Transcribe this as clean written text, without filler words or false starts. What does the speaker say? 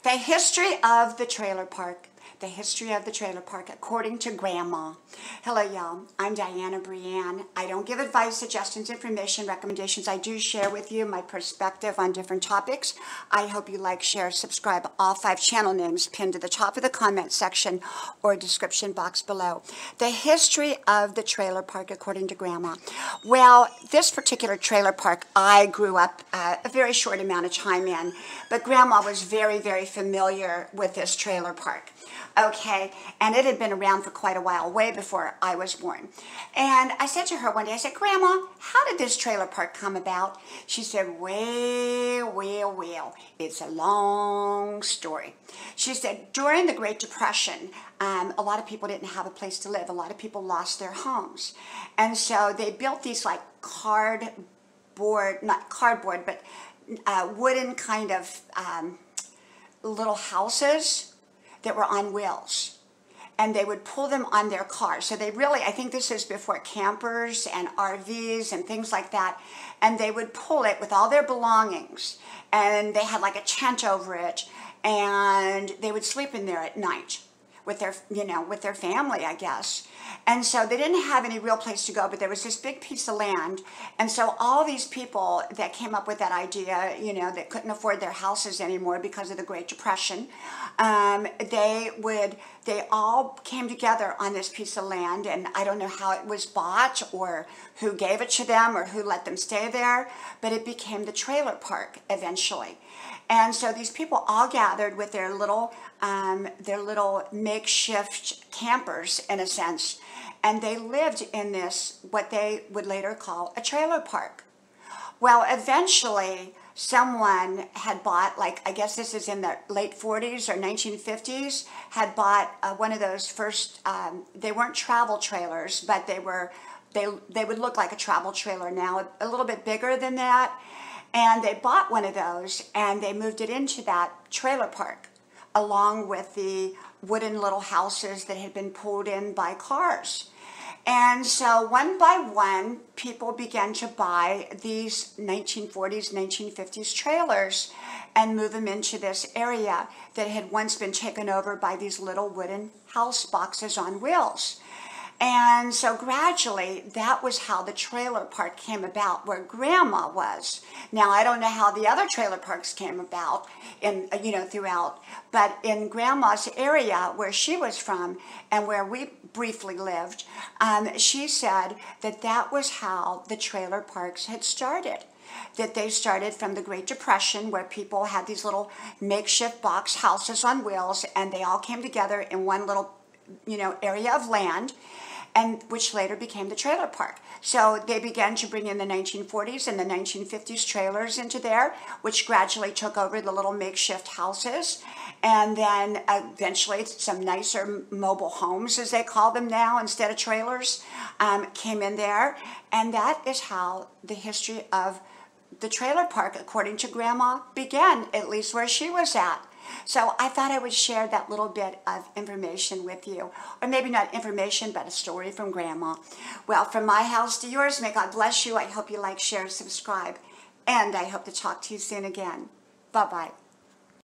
The history of the trailer park. The history of the trailer park according to Grandma. Hello, y'all. I'm Dianna, Brianne. I don't give advice, suggestions, information, recommendations. I do share with you my perspective on different topics. I hope you like, share, subscribe. All 5 channel names pinned to the top of the comment section or description box below. The history of the trailer park according to Grandma. Well, this particular trailer park I grew up a very short amount of time in, but Grandma was very, very familiar with this trailer park. Okay, and it had been around for quite a while, way before I was born. And I said to her one day, I said, Grandma, how did this trailer park come about? She said, well, it's a long story. She said, during the Great Depression, a lot of people didn't have a place to live. A lot of people lost their homes. And so they built these like not cardboard, but wooden kind of little houses that were on wheels, and they would pull them on their cars. So they really, I think this is before campers and RVs and things like that, and they would pull it with all their belongings, and they had like a tent over it, and they would sleep in there at night with their, with their family, I guess. And so they didn't have any real place to go, but there was this big piece of land. And so all these people that came up with that idea, that couldn't afford their houses anymore because of the Great Depression, they all came together on this piece of land, and I don't know how it was bought or who gave it to them or who let them stay there, but it became the trailer park eventually. And so these people all gathered with their little makeshift campers, in a sense, and they lived in this, what they would later call a trailer park. Well, eventually, someone had bought, like, I guess this is in the late 40s or 1950s, had bought one of those first, they weren't travel trailers, but they would look like a travel trailer now, a little bit bigger than that. And they bought one of those, and they moved it into that trailer park, along with the wooden little houses that had been pulled in by cars. And so one by one, people began to buy these 1940s, 1950s trailers and move them into this area that had once been taken over by these little wooden house boxes on wheels. And so gradually, that was how the trailer park came about, where Grandma was. Now, I don't know how the other trailer parks came about, throughout, but in Grandma's area, where she was from, and where we briefly lived, she said that that was how the trailer parks had started. That they started from the Great Depression, where people had these little makeshift box houses on wheels, and they all came together in one little, area of land, and which later became the trailer park. So they began to bring in the 1940s and the 1950s trailers into there, which gradually took over the little makeshift houses. And then eventually some nicer mobile homes, as they call them now, instead of trailers, came in there. And that is how the history of the trailer park, according to Grandma, began, at least where she was at. So I thought I would share that little bit of information with you. Or maybe not information, but a story from Grandma. Well, from my house to yours, may God bless you. I hope you like, share, subscribe. And I hope to talk to you soon again. Bye-bye.